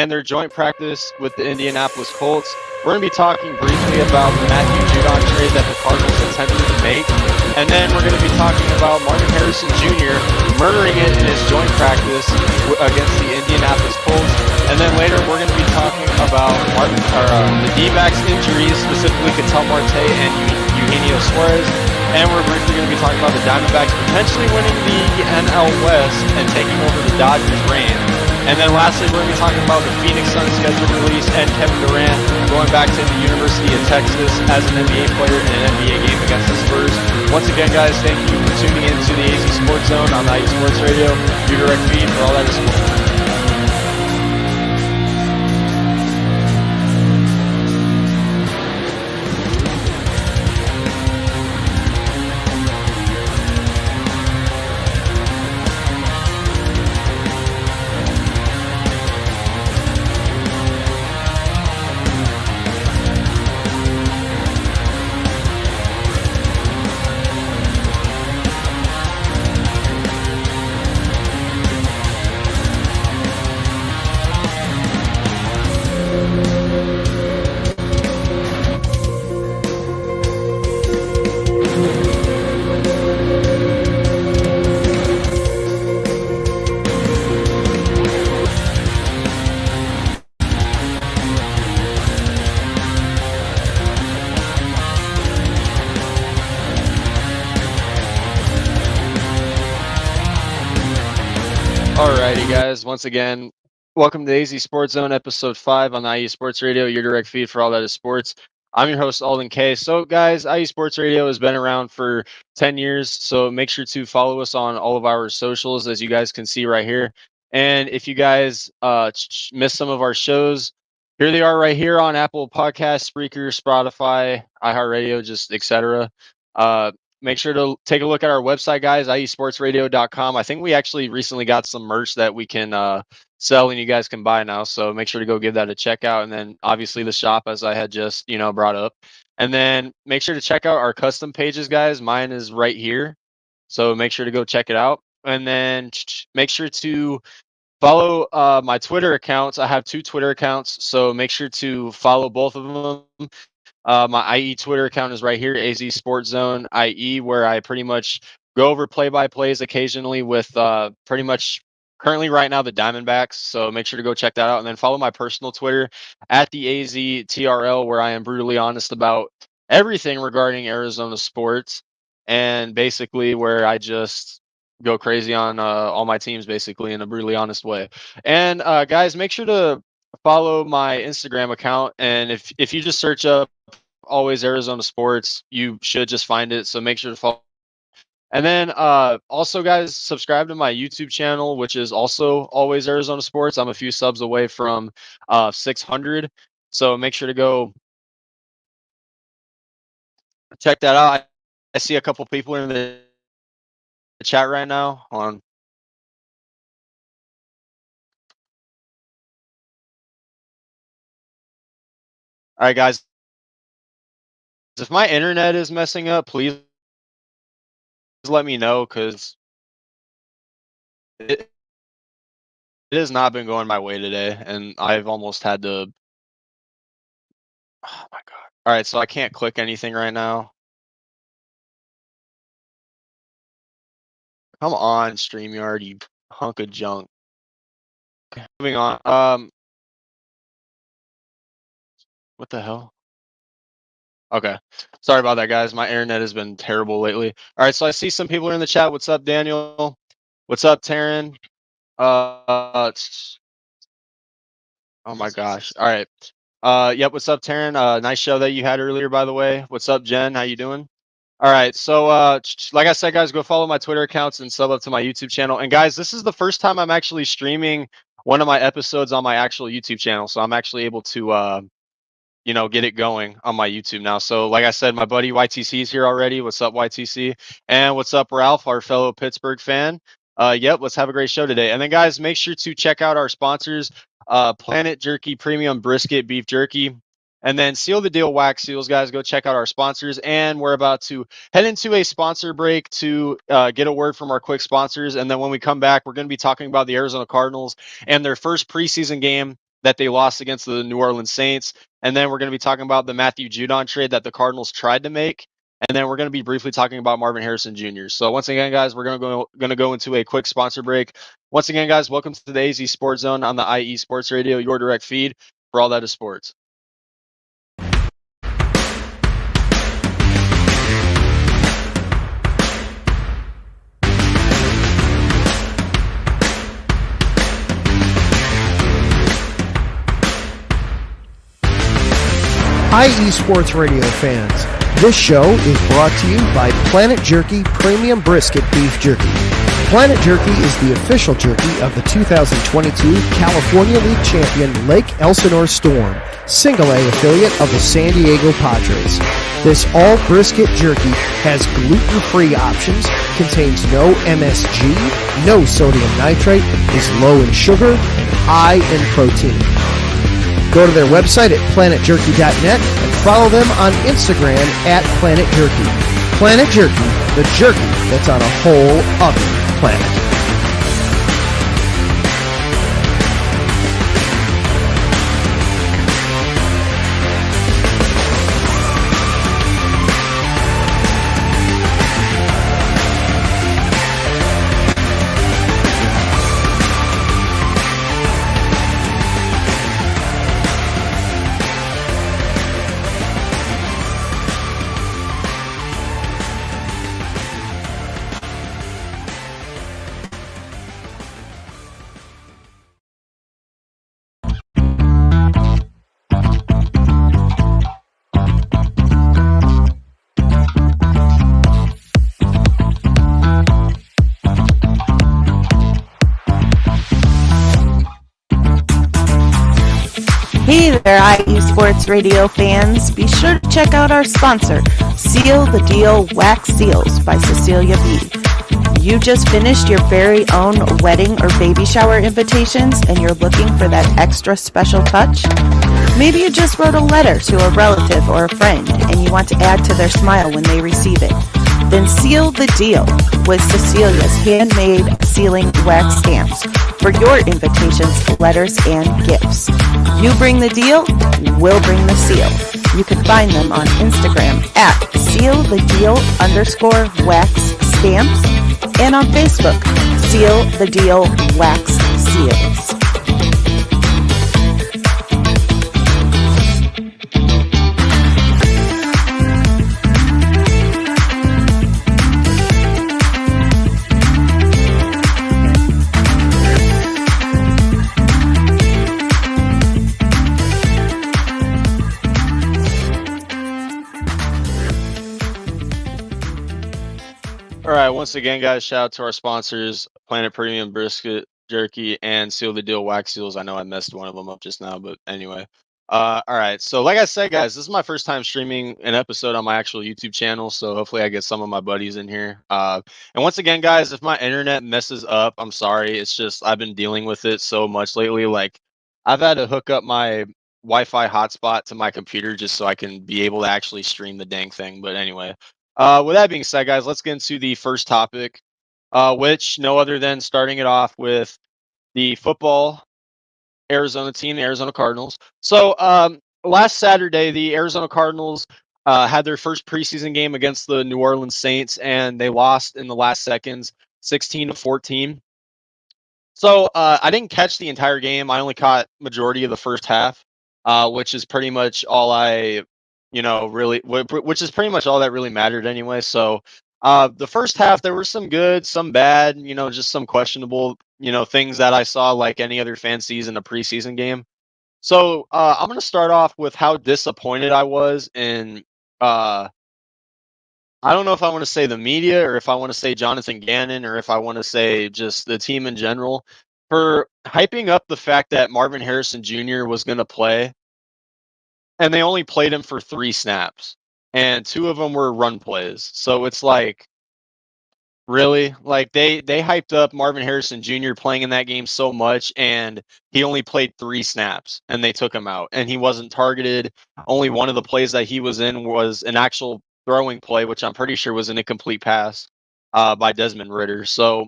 and their joint practice with the Indianapolis Colts. We're going to be talking briefly about the Matthew Judon trade that the Cardinals attempted to make. And then we're going to be talking about Marvin Harrison Jr. murdering it in his joint practice against the Indianapolis Colts. And then later we're going to be talking about the D-backs injuries, specifically Ketel Marte and Eugenio Suarez. And we're briefly going to be talking about the Diamondbacks potentially winning the NL West and taking over the Dodgers' reign. And then lastly, we're going to be talking about the Phoenix Suns scheduled release and Kevin Durant going back to the University of Texas as an NBA player in an NBA game against the Spurs. Once again, guys, thank you for tuning into the AZ Sports Zone on IE Sports Radio, your direct feed for all that is sports. Alrighty, guys. Once again, welcome to the AZ Sports Zone, episode 5 on IE Sports Radio, your direct feed for all that is sports. I'm your host, Alden K. So, guys, IE Sports Radio has been around for 10 years, so make sure to follow us on all of our socials, as you guys can see right here. And if you guys missed some of our shows, here they are right here on Apple Podcasts, Spreaker, Spotify, iHeartRadio, just etc. Make sure to take a look at our website, guys, iesportsradio.com. I think we actually recently got some merch that we can sell and you guys can buy now. So make sure to go give that a check out. And then obviously the shop, as I had just, brought up. And then make sure to check out our custom pages, guys. Mine is right here. So make sure to go check it out. And then make sure to follow my Twitter accounts. I have 2 Twitter accounts. So make sure to follow both of them. My IE Twitter account is right here, AZ Sports Zone IE, where I pretty much go over play-by-plays occasionally with pretty much currently right now the Diamondbacks. So make sure to go check that out. And then follow my personal Twitter at the AZTRL, where I am brutally honest about everything regarding Arizona sports. And basically where I just go crazy on all my teams, basically, in a brutally honest way. And guys, make sure to follow my Instagram account. And if you just search up Always Arizona Sports, you should just find it. So make sure to follow. And then also, guys, subscribe to my YouTube channel, which is also Always Arizona Sports. I'm a few subs away from 600. So make sure to go check that out. I see a couple people in the chat right now. Hold on. All right, guys. If my internet is messing up, please let me know, because it has not been going my way today, and I've almost had to. Oh my god! All right, so I can't click anything right now. Come on, StreamYard, you hunk of junk. Okay, moving on. What the hell? Okay, sorry about that, guys. My internet has been terrible lately. All right, so I see some people are in the chat. What's up, Daniel? What's up, Taryn? Oh my gosh. All right. Yep. What's up, Taryn? Nice show that you had earlier, by the way. What's up, Jen? How you doing? All right. So, like I said, guys, go follow my Twitter accounts and sub up to my YouTube channel. And guys, this is the first time I'm actually streaming one of my episodes on my actual YouTube channel. So I'm actually able to, get it going on my YouTube now. So, like I said, my buddy YTC is here already. What's up, YTC? And what's up, Ralph, our fellow Pittsburgh fan? Yep, let's have a great show today. And then, guys, make sure to check out our sponsors, Planet Jerky Premium Brisket Beef Jerky. And then Seal the Deal Wax Seals, guys. Go check out our sponsors. And we're about to head into a sponsor break to get a word from our quick sponsors. And then when we come back, we're going to be talking about the Arizona Cardinals and their first preseason game that they lost against the New Orleans Saints. And then we're going to be talking about the Matthew Judon trade that the Cardinals tried to make. And then we're going to be briefly talking about Marvin Harrison Jr. So once again, guys, we're going to go into a quick sponsor break. Once again, guys, welcome to the AZ Sports Zone on the IE Sports Radio, your direct feed for all that is sports. IE Sports Radio fans, this show is brought to you by Planet Jerky Premium Brisket Beef Jerky. Planet Jerky is the official jerky of the 2022 California League champion Lake Elsinore Storm, Single A affiliate of the San Diego Padres. This all brisket jerky has gluten-free options, contains no MSG, no sodium nitrate, is low in sugar, and high in protein. Go to their website at planetjerky.net and follow them on Instagram at Planet Jerky. Planet Jerky, the jerky that's on a whole other planet. Hey there, IE Sports Radio fans. Be sure to check out our sponsor, Seal the Deal Wax Seals by Cecilia B. You just finished your very own wedding or baby shower invitations and you're looking for that extra special touch? Maybe you just wrote a letter to a relative or a friend and you want to add to their smile when they receive it. Then seal the deal with Cecilia's handmade sealing wax stamps for your invitations, letters, and gifts. You bring the deal, we'll bring the seal. You can find them on Instagram at sealthedeal_wax stamps and on Facebook, Seal the Deal Wax Seals. All right, once again, guys, shout out to our sponsors, Planet Premium Brisket Jerky and Seal the Deal Wax Seals. I know I messed one of them up just now, but anyway. All right, so like I said, guys, this is my first time streaming an episode on my actual YouTube channel, so hopefully I get some of my buddies in here. And once again, guys, if my internet messes up, I'm sorry. It's just I've been dealing with it so much lately. Like, I've had to hook up my Wi-Fi hotspot to my computer just so I can be able to actually stream the dang thing. But anyway. With that being said, guys, let's get into the first topic, which no other than starting it off with the football Arizona team, the Arizona Cardinals. So last Saturday, the Arizona Cardinals had their first preseason game against the New Orleans Saints, and they lost in the last seconds, 16-14. So I didn't catch the entire game. I only caught majority of the first half, which is pretty much all I really, which is pretty much all that really mattered anyway. So, the first half, there were some good, some bad, just some questionable, things that I saw like any other fan sees in a preseason game. So, I'm going to start off with how disappointed I was in, I don't know if I want to say the media or if I want to say Jonathan Gannon or if I want to say just the team in general for hyping up the fact that Marvin Harrison Jr. was going to play. And they only played him for 3 snaps, and 2 of them were run plays. So it's like, really? Like, they hyped up Marvin Harrison Jr. playing in that game so much, and he only played 3 snaps, and they took him out. And he wasn't targeted. Only one of the plays that he was in was an actual throwing play, which I'm pretty sure was an incomplete pass by Desmond Ridder. So,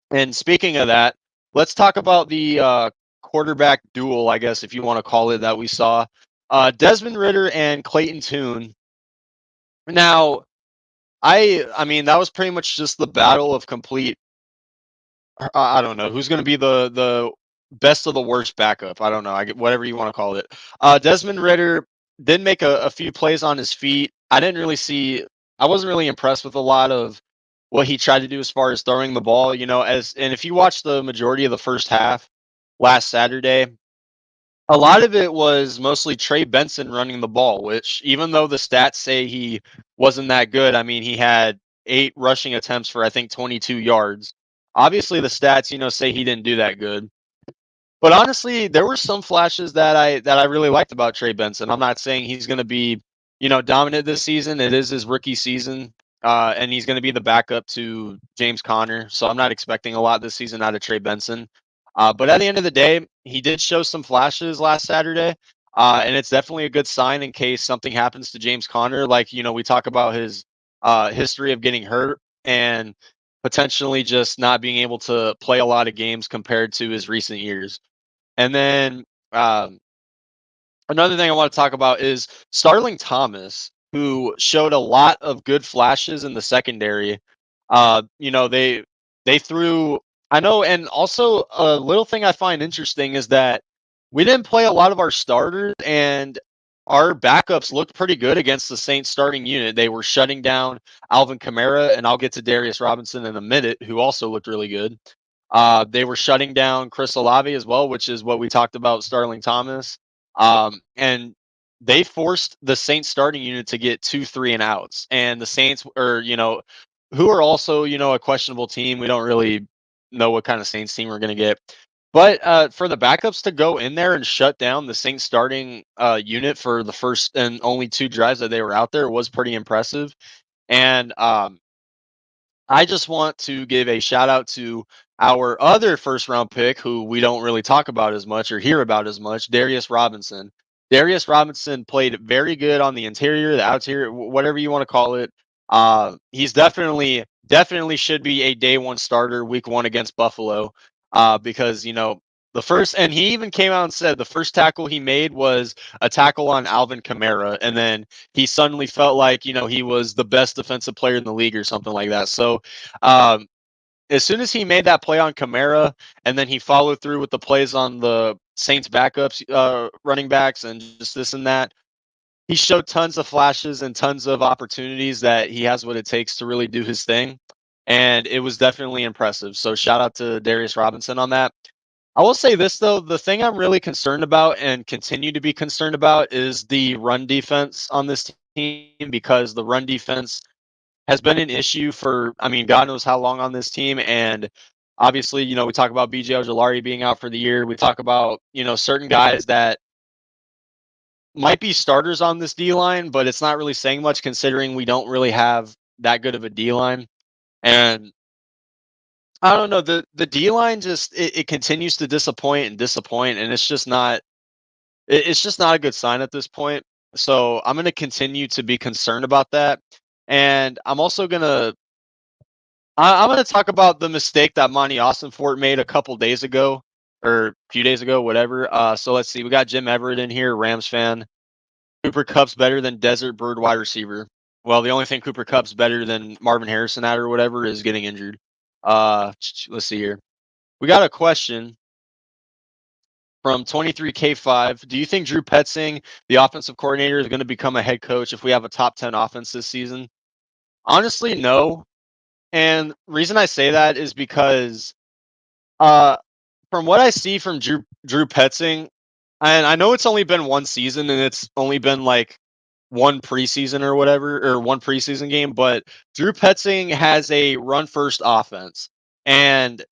and speaking of that, let's talk about the quarterback duel, I guess, if you want to call it that, we saw Desmond Ritter and Clayton Tune. Now, I mean, that was pretty much just the battle of complete. I don't know who's going to be the best of the worst backup. I don't know. I get whatever you want to call it. Desmond Ritter did make a few plays on his feet. I didn't really see. I wasn't really impressed with a lot of what he tried to do as far as throwing the ball. And if you watch the majority of the first half last Saturday, a lot of it was mostly Trey Benson running the ball, which even though the stats say he wasn't that good, I mean, he had 8 rushing attempts for I think 22 yards. Obviously, the stats, say he didn't do that good. But honestly, there were some flashes that I really liked about Trey Benson. I'm not saying he's going to be, dominant this season. It is his rookie season, and he's going to be the backup to James Conner. So I'm not expecting a lot this season out of Trey Benson. But at the end of the day, he did show some flashes last Saturday, and it's definitely a good sign in case something happens to James Conner. Like we talk about his history of getting hurt and potentially just not being able to play a lot of games compared to his recent years. And then um, another thing I want to talk about is Starling Thomas, who showed a lot of good flashes in the secondary. They threw. I know, and also a little thing I find interesting is that we didn't play a lot of our starters, and our backups looked pretty good against the Saints starting unit. They were shutting down Alvin Kamara, and I'll get to Darius Robinson in a minute, who also looked really good. They were shutting down Chris Olave as well, which is what we talked about, Starling Thomas. And they forced the Saints starting unit to get 2 3 and outs. And the Saints are, who are also, a questionable team. We don't really know what kind of Saints team we're going to get. But for the backups to go in there and shut down the Saints starting unit for the first and only 2 drives that they were out there was pretty impressive. And I just want to give a shout out to our other first round pick, who we don't really talk about as much or hear about as much, Darius Robinson. Darius Robinson played very good on the interior, the outerior, whatever you want to call it. He's definitely should be a day one starter, week 1 against Buffalo, because the first, and he even came out and said the first tackle he made was a tackle on Alvin Kamara, and then he suddenly felt like he was the best defensive player in the league or something like that. So um, as soon as he made that play on Kamara, and then he followed through with the plays on the Saints backups, running backs, and just this and that, he showed tons of flashes and tons of opportunities that he has what it takes to really do his thing, and it was definitely impressive. So shout out to Darius Robinson on that. I will say this though, the thing I'm really concerned about and continue to be concerned about is the run defense on this team, because the run defense has been an issue for, I mean, God knows how long on this team. And obviously, we talk about BJ Ojolari being out for the year. We talk about, certain guys that might be starters on this D line, but it's not really saying much considering we don't really have that good of a D line. And I don't know, the D line just it continues to disappoint, and it's just not a good sign at this point. So I'm going to continue to be concerned about that, and I'm gonna talk about the mistake that Monty Austin made a couple days ago, or a few days ago, whatever. So let's see, we got Jim Everett in here, Rams fan. Cooper Cup's better than Desert Bird wide receiver. Well, the only thing Cooper Cup's better than Marvin Harrison at or whatever is getting injured. Let's see here. We got a question from 23K5. Do you think Drew Petzing, the offensive coordinator, is going to become a head coach if we have a top 10 offense this season? Honestly, no. And reason I say that is because uh, from what I see from Drew Petzing, and I know it's only been 1 season and it's only been like 1 preseason or whatever, or 1 preseason game, but Drew Petzing has a run first offense. And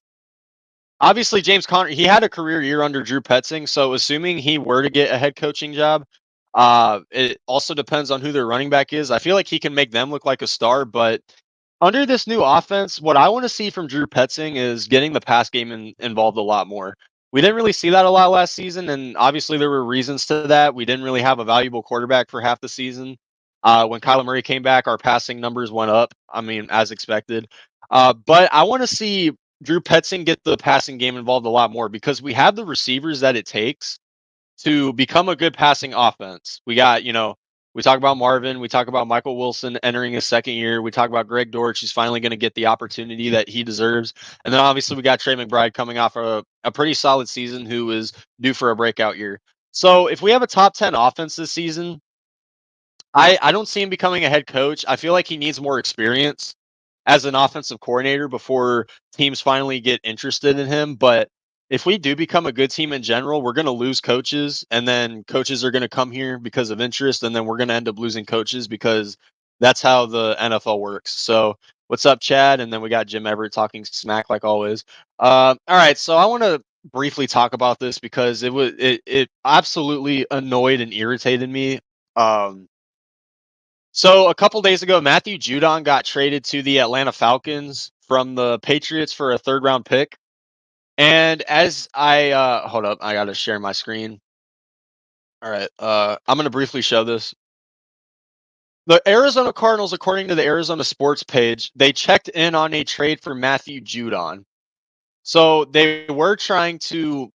obviously James Conner, he had a career year under Drew Petzing, so assuming he were to get a head coaching job, it also depends on who their running back is. I feel like he can make them look like a star, but under this new offense, what I want to see from Drew Petzing is getting the pass game involved a lot more. We didn't really see that a lot last season, and obviously there were reasons to that. We didn't really have a valuable quarterback for half the season. When Kyler Murray came back, our passing numbers went up. I mean, as expected. But I want to see Drew Petzing get the passing game involved a lot more because we have the receivers that it takes to become a good passing offense. We got, we talk about Marvin, we talk about Michael Wilson entering his second year, we talk about Greg Dortch, who's finally going to get the opportunity that he deserves. And then obviously we got Trey McBride coming off a pretty solid season who is due for a breakout year. So if we have a top 10 offense this season, I don't see him becoming a head coach. I feel like he needs more experience as an offensive coordinator before teams finally get interested in him. But if we do become a good team in general, we're going to lose coaches, and then coaches are going to come here because of interest, and then we're going to end up losing coaches because that's how the NFL works. So, what's up, Chad? And then we got Jim Everett talking smack like always. All right, so I want to briefly talk about this because it absolutely annoyed and irritated me. Um, so a couple days ago, Matthew Judon got traded to the Atlanta Falcons from the Patriots for a third round pick. And as I hold up, I gotta share my screen. All right, I'm gonna briefly show this. The Arizona Cardinals, according to the Arizona Sports page, they checked in on a trade for Matthew Judon. So they were trying to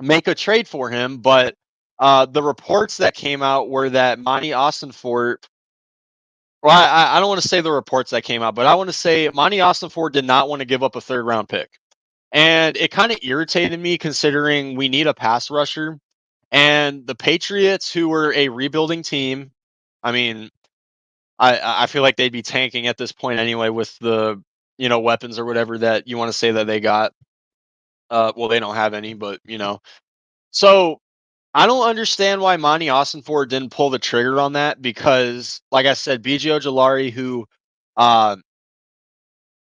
make a trade for him, but the reports that came out were that Monty Austinfort. Well, I don't want to say the reports that came out, but I want to say Monty Austinfort did not want to give up a third round pick. And it kind of irritated me considering we need a pass rusher. And the Patriots, who were a rebuilding team, I mean, I feel like they'd be tanking at this point anyway with the weapons or whatever that you want to say that they got. Well, they don't have any, but So I don't understand why Monty Austinfort didn't pull the trigger on that because, like I said, BJ Ojolari, who uh,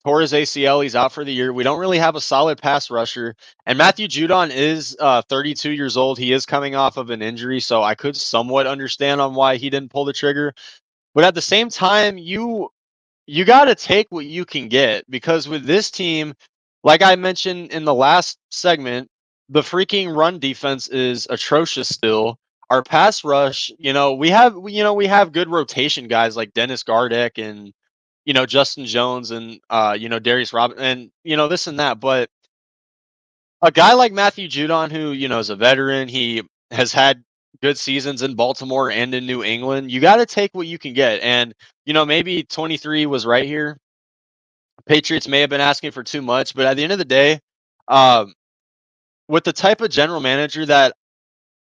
tore his ACL. He's out for the year. We don't really have a solid pass rusher. And Matthew Judon is 32 years old. He is coming off of an injury, so I could somewhat understand on why he didn't pull the trigger. But at the same time, you got to take what you can get because with this team, like I mentioned in the last segment, the freaking run defense is atrocious still. Our pass rush, we have good rotation guys like Dennis Gardeck and Justin Jones and Darius Robinson and this and that, but a guy like Matthew Judon who, is a veteran, he has had good seasons in Baltimore and in New England. You got to take what you can get and maybe 23 was right here. Patriots may have been asking for too much, but at the end of the day, um, with the type of general manager that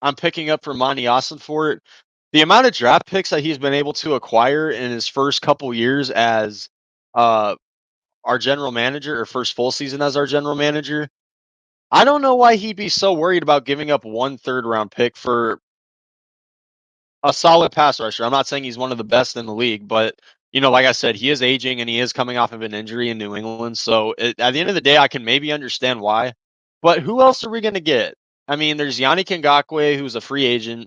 I'm picking up for Monty Austinfort, the amount of draft picks that he's been able to acquire in his first couple years as uh, our general manager, or first full season as our general manager, I don't know why he'd be so worried about giving up one third round pick for a solid pass rusher. I'm not saying he's one of the best in the league, but like I said, he is aging and he is coming off of an injury in New England. So at the end of the day, I can maybe understand why. But who else are we going to get? I mean, there's Yannick Ngakoue, who's a free agent.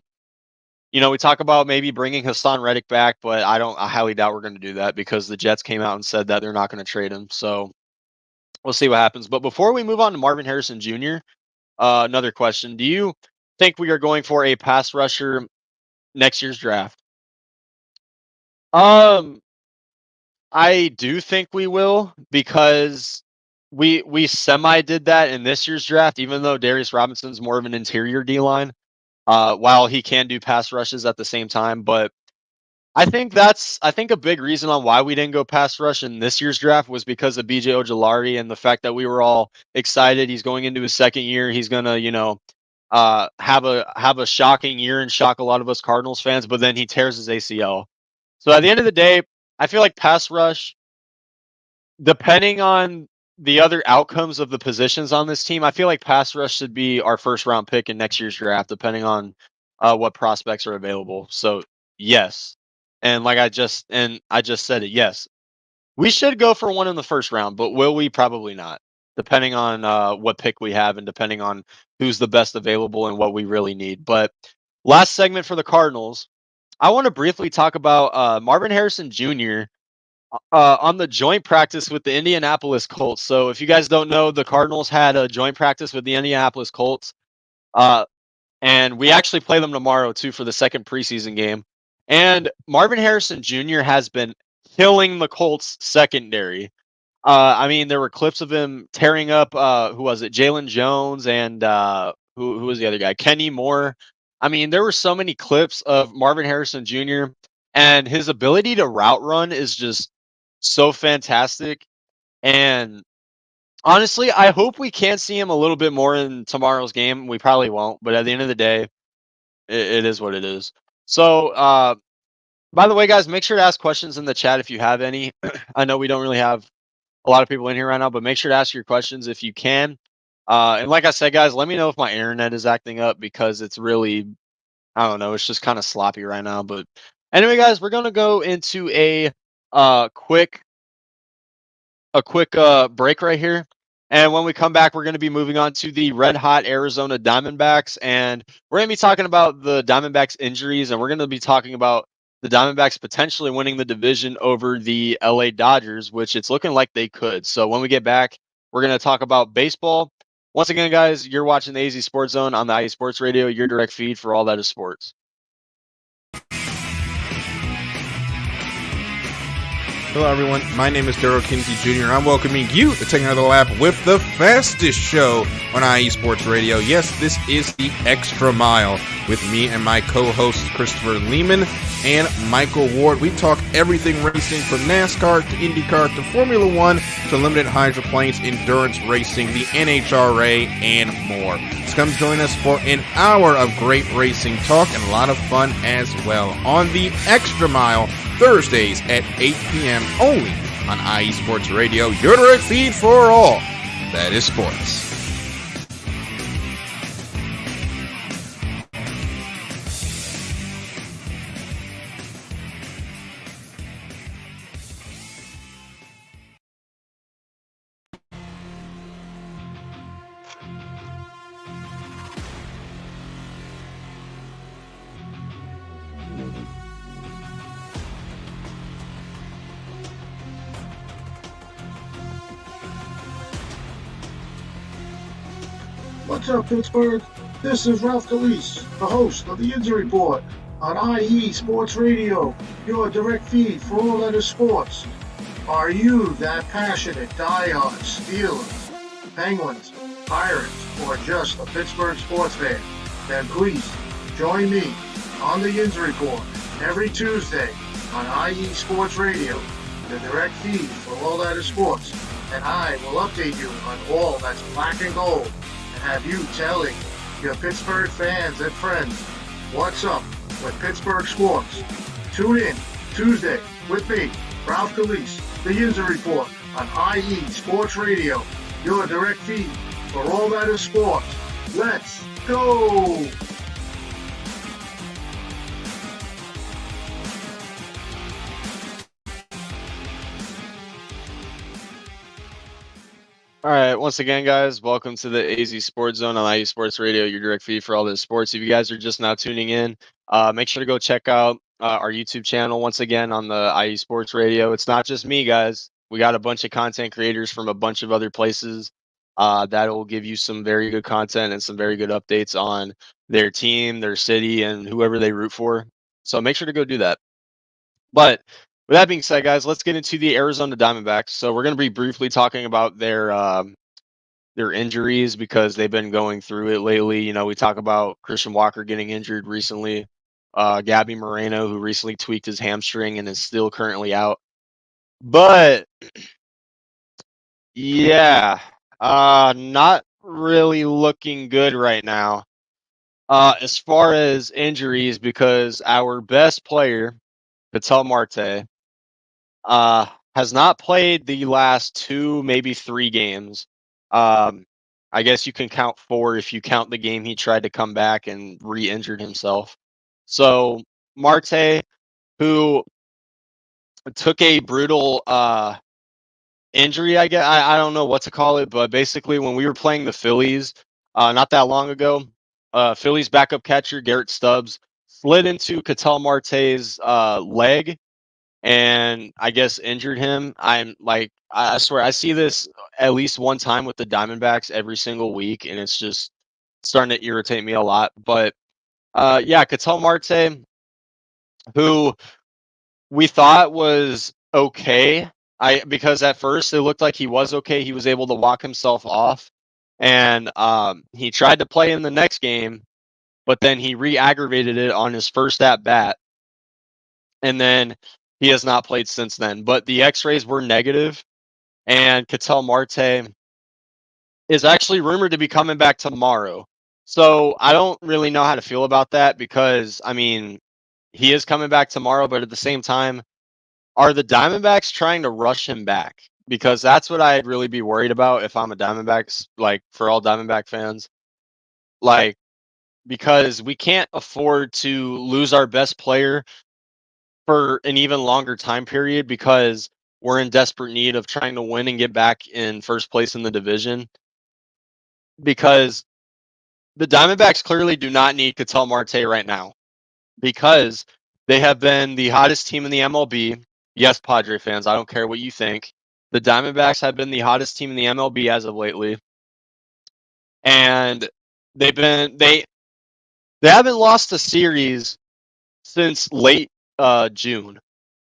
We talk about maybe bringing Hassan Reddick back, but I highly doubt we're going to do that because the Jets came out and said that they're not going to trade him. So we'll see what happens. But before we move on to Marvin Harrison Jr., another question: do you think we are going for a pass rusher next year's draft? Um, I do think we will because we semi did that in this year's draft, even though Darius Robinson's more of an interior D line, while he can do pass rushes at the same time. But I think a big reason on why we didn't go pass rush in this year's draft was because of BJ Ojolari and the fact that we were all excited. He's going into his second year. He's gonna, have a shocking year and shock a lot of us Cardinals fans, but then he tears his ACL. So at the end of the day, I feel like pass rush, depending on the other outcomes of the positions on this team, I feel like pass rush should be our first round pick in next year's draft, depending on what prospects are available. So yes, and I just said it. Yes, we should go for one in the first round, but will we? Probably not, depending on what pick we have and depending on who's the best available and what we really need. But last segment for the Cardinals, I want to briefly talk about Marvin Harrison Jr. On the joint practice with the Indianapolis Colts. So if you guys don't know, the Cardinals had a joint practice with the Indianapolis Colts, uh, and we actually play them tomorrow too for the second preseason game. And Marvin Harrison Jr. has been killing the Colts secondary. I mean, there were clips of him tearing up. Who was it? Jalen Jones and who was the other guy? Kenny Moore. I mean, there were so many clips of Marvin Harrison Jr. and his ability to route run is just so fantastic. And honestly, I hope we can see him a little bit more in tomorrow's game. We probably won't, but at the end of the day, it is what it is. So, by the way, guys, make sure to ask questions in the chat if you have any. I know we don't really have a lot of people in here right now, but make sure to ask your questions if you can. And like I said, guys, let me know if my internet is acting up because it's really, I don't know, it's just kind of sloppy right now. But anyway, guys, we're gonna go into uh quick a quick break right here. And when we come back, we're going to be moving on to the red hot Arizona Diamondbacks. And we're going to be talking about the Diamondbacks injuries. And we're going to be talking about the Diamondbacks potentially winning the division over the LA Dodgers, which it's looking like they could. So when we get back, we're going to talk about baseball. Once again, guys, you're watching the AZ Sports Zone on the IE Sports Radio, your direct feed for all that is sports. Hello, everyone. My name is Daryl Kinsey Jr., and I'm welcoming you to take another lap with the fastest show on IE Sports Radio. Yes, this is the Extra Mile with me and my co-hosts Christopher Lehman and Michael Ward. We talk everything racing from NASCAR to IndyCar to Formula One to limited hydroplanes, endurance racing, the NHRA, and more. So come join us for an hour of great racing talk and a lot of fun as well on the Extra Mile, Thursdays at 8 p.m. only on IE Sports Radio, your direct feed for all that is sports. What's up, Pittsburgh? This is Ralph Calise, the host of the Injury Report on IE Sports Radio, your direct feed for all that is sports. Are you that passionate, diehard Steelers, Penguins, Pirates, or just a Pittsburgh sports fan? Then please join me on the Injury Report every Tuesday on IE Sports Radio, the direct feed for all that is sports. And I will update you on all that's black and gold. Have you telling your Pittsburgh fans and friends what's up with Pittsburgh sports. Tune in Tuesday with me, Ralph Calise, the Injury Report on IE Sports Radio, your direct feed for all that is sports. Let's go! All right, once again, guys, welcome to the AZ Sports Zone on IE Sports Radio, your direct feed for all the sports. If you guys are just now tuning in, make sure to go check out our YouTube channel once again on the IE Sports Radio. It's not just me, guys. We got a bunch of content creators from a bunch of other places that will give you some very good content and some very good updates on their team, their city, and whoever they root for. So make sure to go do that. But with that being said, guys, let's get into the Arizona Diamondbacks. So we're going to be briefly talking about their injuries because they've been going through it lately. You know, we talk about Christian Walker getting injured recently, Gabby Moreno, who recently tweaked his hamstring and is still currently out. But yeah, not really looking good right now as far as injuries because our best player, Patel Marte, has not played the last 2, maybe 3 games. I guess you can count 4 if you count the game he tried to come back and re-injured himself. So Marte, who took a brutal injury, I guess I don't know what to call it, but basically when we were playing the Phillies not that long ago, Phillies backup catcher Garrett Stubbs slid into Ketel Marte's leg and I guess injured him. I'm like, I swear, I see this at least one time with the Diamondbacks every single week, and it's just starting to irritate me a lot. But yeah, Ketel Marte, who we thought was okay Because at first it looked like he was okay. He was able to walk himself off, and he tried to play in the next game, but then he re-aggravated it on his first at bat, and then he has not played since then. But the X-rays were negative, and Ketel Marte is actually rumored to be coming back tomorrow. So I don't really know how to feel about that because I mean he is coming back tomorrow, but at the same time, are the Diamondbacks trying to rush him back? Because that's what I'd really be worried about if I'm a Diamondbacks, like for all Diamondback fans. Like, because we can't afford to lose our best player for an even longer time period because we're in desperate need of trying to win and get back in first place in the division. Because the Diamondbacks clearly do not need Ketel Marte right now because they have been the hottest team in the MLB. Yes, Padre fans, I don't care what you think. The Diamondbacks have been the hottest team in the MLB as of lately, and they haven't lost a series since late June,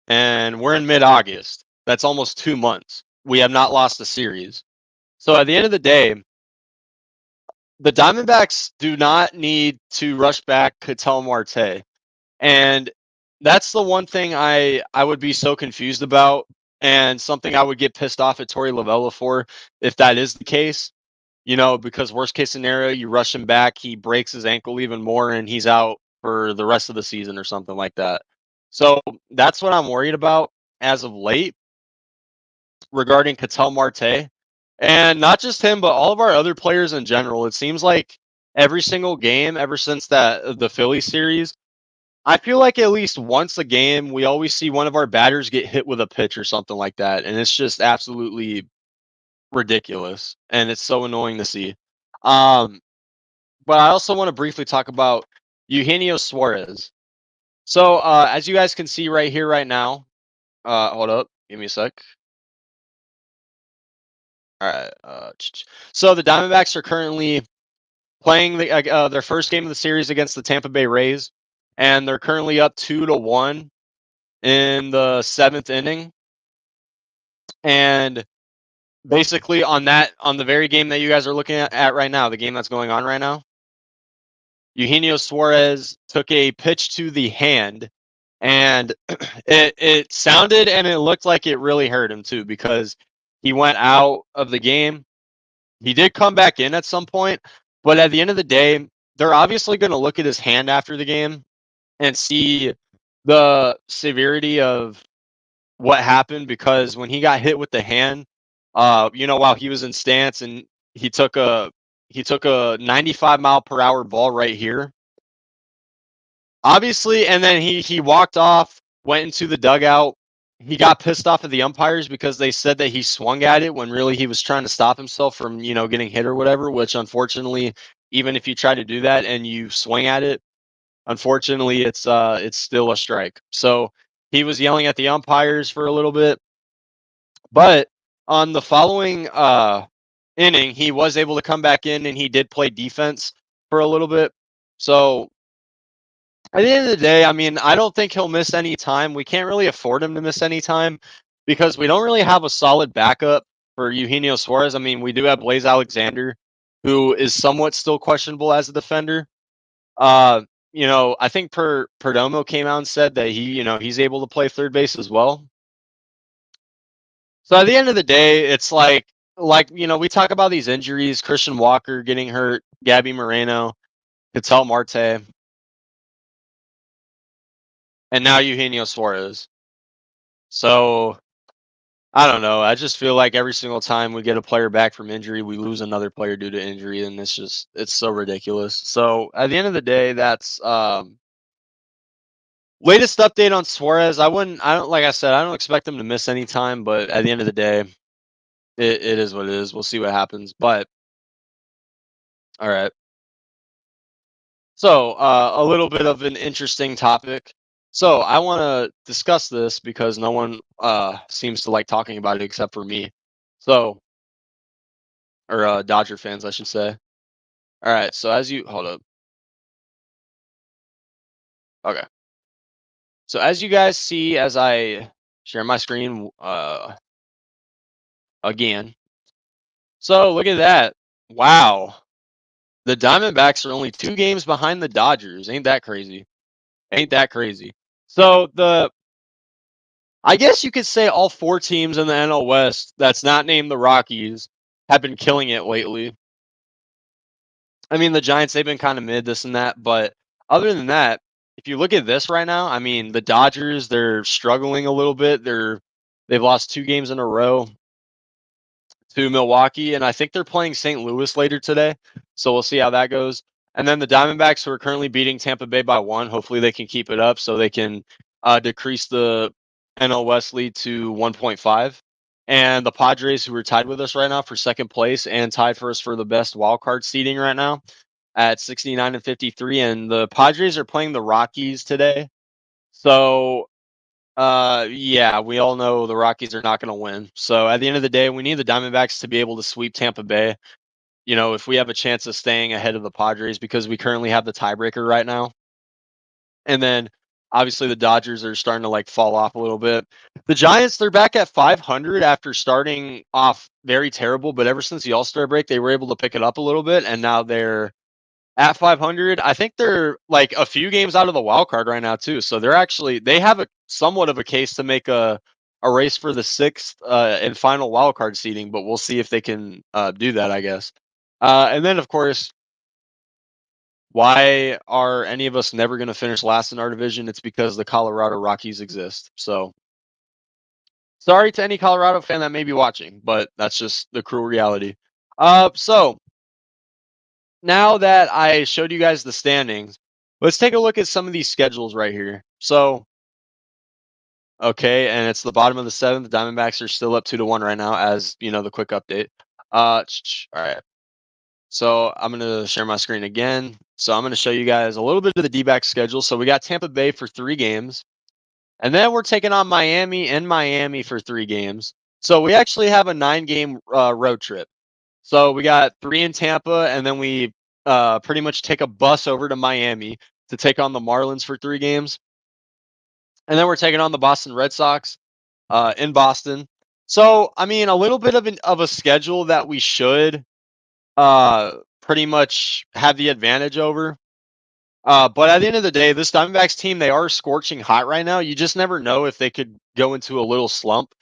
and we're in mid-August. That's almost 2 months. We have not lost a series. So at the end of the day, the Diamondbacks do not need to rush back Ketel Marte. And that's the one thing I would be so confused about, and something I would get pissed off at Torey Lovella for if that is the case. Because worst case scenario, you rush him back, he breaks his ankle even more, and he's out for the rest of the season or something like that. So that's what I'm worried about as of late regarding Ketel Marte. And not just him, but all of our other players in general. It seems like every single game ever since the Philly series, I feel like at least once a game, we always see one of our batters get hit with a pitch or something like that. And it's just absolutely ridiculous. And it's so annoying to see. Um, but I also want to briefly talk about Eugenio Suarez. So, as you guys can see right here, right now, hold up, give me a sec. All right. So the Diamondbacks are currently playing their first game of the series against the Tampa Bay Rays, and they're currently up 2-1 in the seventh inning. And basically on the very game that you guys are looking at right now, the game that's going on right now, Eugenio Suarez took a pitch to the hand, and it sounded and it looked like it really hurt him too because he went out of the game. He did come back in at some point, but at the end of the day, they're obviously going to look at his hand after the game and see the severity of what happened, because when he got hit with the hand, while he was in stance, and he took a 95 mile per hour ball right here, obviously, and then he walked off, went into the dugout. He got pissed off at the umpires because they said that he swung at it when really he was trying to stop himself from getting hit or whatever. Which unfortunately, even if you try to do that and you swing at it, unfortunately, it's still a strike. So he was yelling at the umpires for a little bit, but on the following inning, he was able to come back in and he did play defense for a little bit. So at the end of the day, I mean, I don't think he'll miss any time. We can't really afford him to miss any time because we don't really have a solid backup for Eugenio Suarez. I mean, we do have Blaze Alexander, who is somewhat still questionable as a defender. I think Perdomo came out and said that he's able to play third base as well. So at the end of the day, it's we talk about these injuries: Christian Walker getting hurt, Gabby Moreno, Ketel Marte, and now Eugenio Suarez. So I don't know. I just feel like every single time we get a player back from injury, we lose another player due to injury, and it's so ridiculous. So at the end of the day, that's latest update on Suarez. Like I said, I don't expect him to miss any time, but at the end of the day, it is what it is. We'll see what happens. But all right. So, a little bit of an interesting topic. So, I want to discuss this because no one seems to like talking about it except for me. So, or Dodger fans, I should say. All right. So, as you hold up. Okay. So, as you guys see, as I share my screen, again. So look at that. Wow. The Diamondbacks are only 2 games behind the Dodgers. Ain't that crazy? Ain't that crazy? So I guess you could say all 4 teams in the NL West that's not named the Rockies have been killing it lately. I mean, the Giants, they've been kind of mid, this and that. But other than that, if you look at this right now, I mean, the Dodgers, they're struggling a little bit. They've lost 2 games in a row to Milwaukee, and I think they're playing St. Louis later today. So we'll see how that goes. And then the Diamondbacks, who are currently beating Tampa Bay by 1, hopefully they can keep it up so they can decrease the NL West lead to 1.5. And the Padres, who are tied with us right now for second place and tied for us for the best wild card seeding right now at 69 and 53. And the Padres are playing the Rockies today. So yeah, we all know the Rockies are not going to win. So at the end of the day, we need the Diamondbacks to be able to sweep Tampa Bay. You know, if we have a chance of staying ahead of the Padres, because we currently have the tiebreaker right now. And then obviously the Dodgers are starting to like fall off a little bit. The Giants, they're back at 500 after starting off very terrible, but ever since the All-Star break, they were able to pick it up a little bit, and now they're at 500. I think they're like a few games out of the wild card right now too. So they have a somewhat of a case to make a race for the 6th and final wild card seeding, but we'll see if they can do that, I guess. And then of course, why are any of us never going to finish last in our division? It's because the Colorado Rockies exist. So sorry to any Colorado fan that may be watching, but that's just the cruel reality. So now that I showed you guys the standings, let's take a look at some of these schedules right here. So, okay, and it's the bottom of the 7th. The Diamondbacks are still up 2-1 right now, as you know, the quick update. All right. So I'm gonna share my screen again. So I'm gonna show you guys a little bit of the D-back schedule. So we got Tampa Bay for 3 games, and then we're taking on Miami and Miami for 3 games. So we actually have a 9-game road trip. So we got 3 in Tampa, and then we pretty much take a bus over to Miami to take on the Marlins for 3 games. And then we're taking on the Boston Red Sox in Boston. So, I mean, a little bit of a schedule that we should pretty much have the advantage over. But at the end of the day, this Diamondbacks team, they are scorching hot right now. You just never know if they could go into a little slump.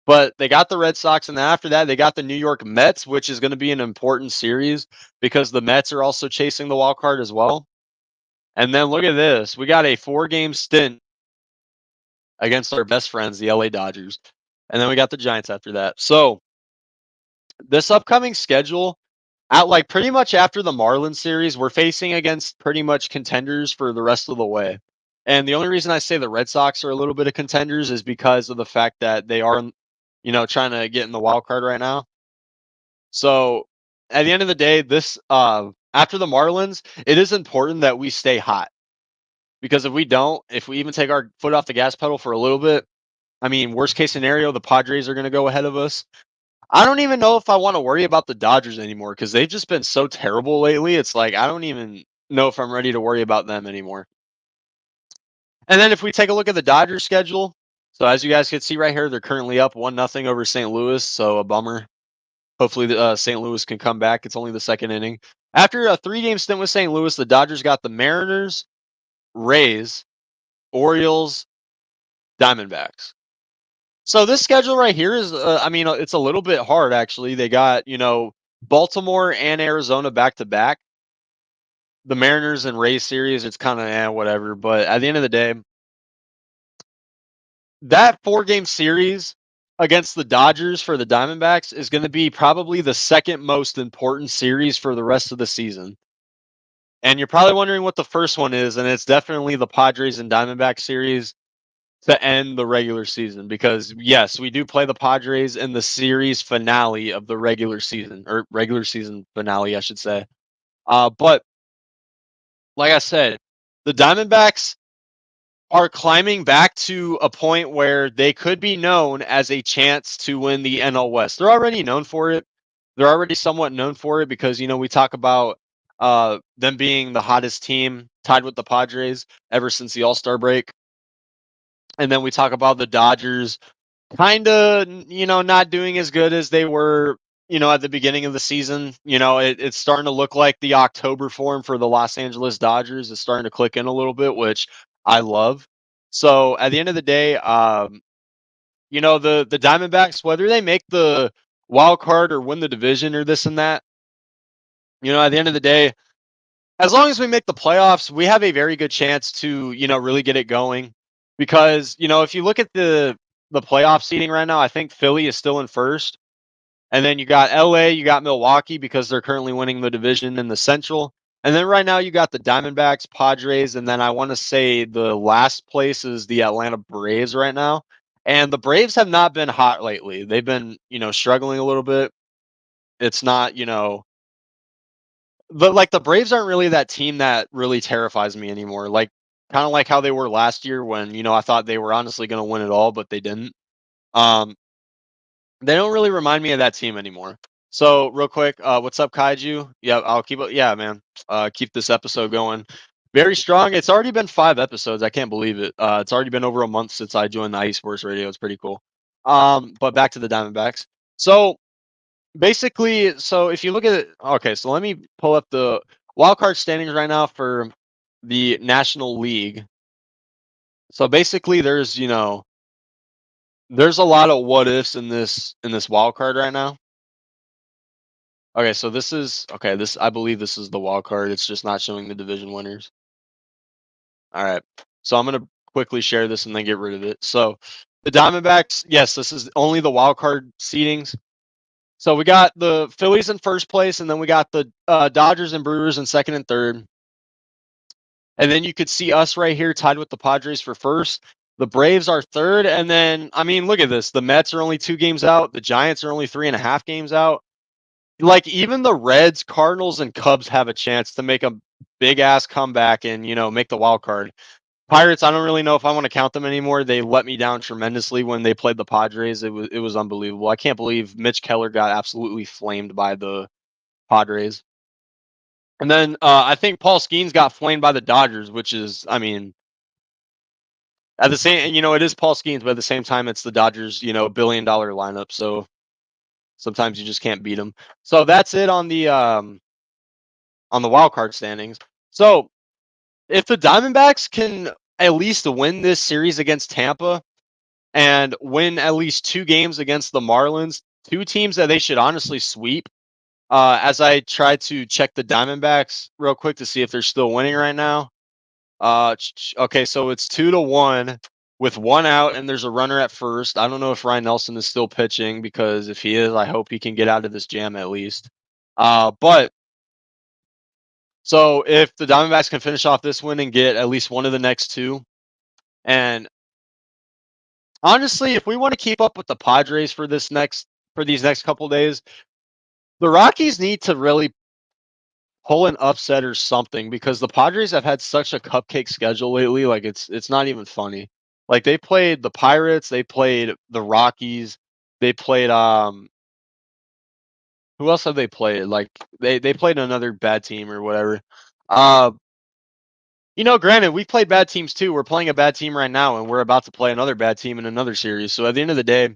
But they got the Red Sox, and then after that, they got the New York Mets, which is going to be an important series because the Mets are also chasing the wild card as well. And then look at this. We got a 4-game stint against our best friends, the LA Dodgers. And then we got the Giants after that. So this upcoming schedule, at like pretty much after the Marlins series, we're facing against pretty much contenders for the rest of the way. And the only reason I say the Red Sox are a little bit of contenders is because of the fact that they are, trying to get in the wild card right now. So at the end of the day, this after the Marlins, it is important that we stay hot. Because if we don't, if we even take our foot off the gas pedal for a little bit, I mean, worst case scenario, the Padres are going to go ahead of us. I don't even know if I want to worry about the Dodgers anymore because they've just been so terrible lately. It's like I don't even know if I'm ready to worry about them anymore. And then if we take a look at the Dodgers schedule, so as you guys can see right here, they're currently up 1-0 over St. Louis, so a bummer. Hopefully, St. Louis can come back. It's only the 2nd inning. After a 3-game stint with St. Louis, the Dodgers got the Mariners, Rays, Orioles, Diamondbacks. So this schedule right here is, I mean, it's a little bit hard actually. They got, Baltimore and Arizona back to back. The Mariners and Rays series, it's kind of whatever. But at the end of the day, that 4-game series against the Dodgers for the Diamondbacks is going to be probably the second most important series for the rest of the season. And you're probably wondering what the first one is, and it's definitely the Padres and Diamondbacks series to end the regular season because yes, we do play the Padres in the series finale of the regular season or regular season finale, I should say. But like I said, the Diamondbacks are climbing back to a point where they could be known as a chance to win the NL West. They're already known for it. They're already somewhat known for it because we talk about them being the hottest team, tied with the Padres ever since the All-Star break. And then we talk about the Dodgers kind of, not doing as good as they were, at the beginning of the season. It's starting to look like the October form for the Los Angeles Dodgers is starting to click in a little bit, which I love. So at the end of the day, the Diamondbacks, whether they make the wild card or win the division or this and that, at the end of the day, as long as we make the playoffs, we have a very good chance to, really get it going. Because, if you look at the playoff seating right now, I think Philly is still in first. And then you got LA, you got Milwaukee because they're currently winning the division in the Central. And then right now you got the Diamondbacks, Padres, and then I want to say the last place is the Atlanta Braves right now. And the Braves have not been hot lately. They've been, struggling a little bit. It's not, but like the Braves aren't really that team that really terrifies me anymore. Like kind of like how they were last year when, I thought they were honestly going to win it all, but they didn't. Um, they don't really remind me of that team anymore. So real quick, what's up, Kaiju? Yeah, I'll keep it. Yeah, man, keep this episode going. Very strong. It's already been 5 episodes. I can't believe it. It's already been over a month since I joined the IE Sports Radio. It's pretty cool. But back to the Diamondbacks. So basically, so if you look at it, okay, so let me pull up the wild card standings right now for the National League. So basically, there's a lot of what ifs in this wild card right now. Okay, so this is okay. This I believe this is the wild card. It's just not showing the division winners. All right, so I'm gonna quickly share this and then get rid of it. So the Diamondbacks, yes, this is only the wild card seedings. So we got the Phillies in first place, and then we got the Dodgers and Brewers in second and third. And then you could see us right here tied with the Padres for first. The Braves are third. And then, I mean, look at this. The Mets are only 2 games out. The Giants are only 3.5 games out. Like, even the Reds, Cardinals, and Cubs have a chance to make a big ass comeback and, make the wild card. Pirates, I don't really know if I want to count them anymore. They let me down tremendously when they played the Padres. It was unbelievable. I can't believe Mitch Keller got absolutely flamed by the Padres. And then I think Paul Skeens got flamed by the Dodgers, which is, I mean, at the same, it is Paul Skeens, but at the same time, it's the Dodgers, $1 billion lineup. So sometimes you just can't beat them. So that's it on the wild card standings. So if the Diamondbacks can at least win this series against Tampa and win at least 2 games against the Marlins, 2 teams that they should honestly sweep. As I try to check the Diamondbacks real quick to see if they're still winning right now. Okay, so it's 2-1 with 1 out, and there's a runner at first. I don't know if Ryan Nelson is still pitching because if he is, I hope he can get out of this jam at least. But so if the Diamondbacks can finish off this win and get at least one of the next 2, and honestly, if we want to keep up with the Padres for these next couple days, the Rockies need to really pull an upset or something because the Padres have had such a cupcake schedule lately. Like it's not even funny. Like they played the Pirates, they played the Rockies, they played who else have they played? Like they played another bad team or whatever. Uh granted, we played bad teams too. We're playing a bad team right now, and we're about to play another bad team in another series. So at the end of the day,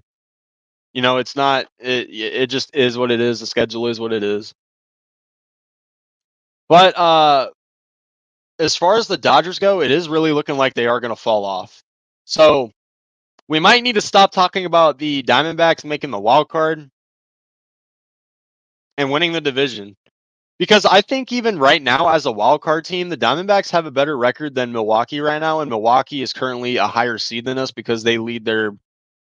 it's not it just is what it is. The schedule is what it is. But as far as the Dodgers go, it is really looking like they are going to fall off. So we might need to stop talking about the Diamondbacks making the wild card and winning the division. Because I think even right now, as a wild card team, the Diamondbacks have a better record than Milwaukee right now, and Milwaukee is currently a higher seed than us because they lead their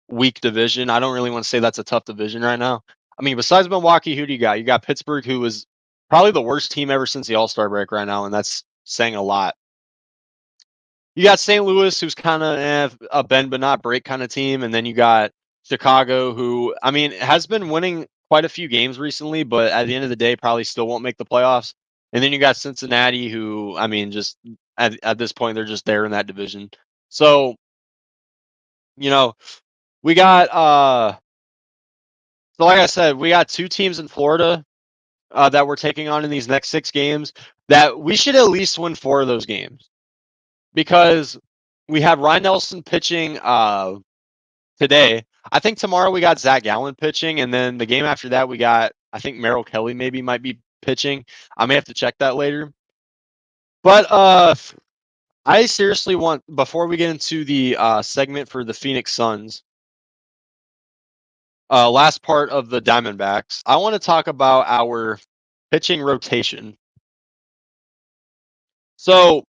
weak division. I don't really want to say that's a tough division right now. I mean, besides Milwaukee, who do you got? You got Pittsburgh, who was probably the worst team ever since the All-Star break right now, and that's saying a lot. You got St. Louis, who's kind of a bend but not break kind of team, and then you got Chicago, who I mean has been winning quite a few games recently, but at the end of the day, probably still won't make the playoffs. And then you got Cincinnati, who I mean, just at this point, they're just there in that division. So we got so like I said, we got 2 teams in Florida that we're taking on in these next 6 games that we should at least win 4 of those games because we have Ryan Nelson pitching today. I think tomorrow we got Zach Gallen pitching, and then the game after that we got, I think Merrill Kelly might be pitching. I may have to check that later. But I seriously want, before we get into the segment for the Phoenix Suns, last part of the Diamondbacks, I want to talk about our pitching rotation. So,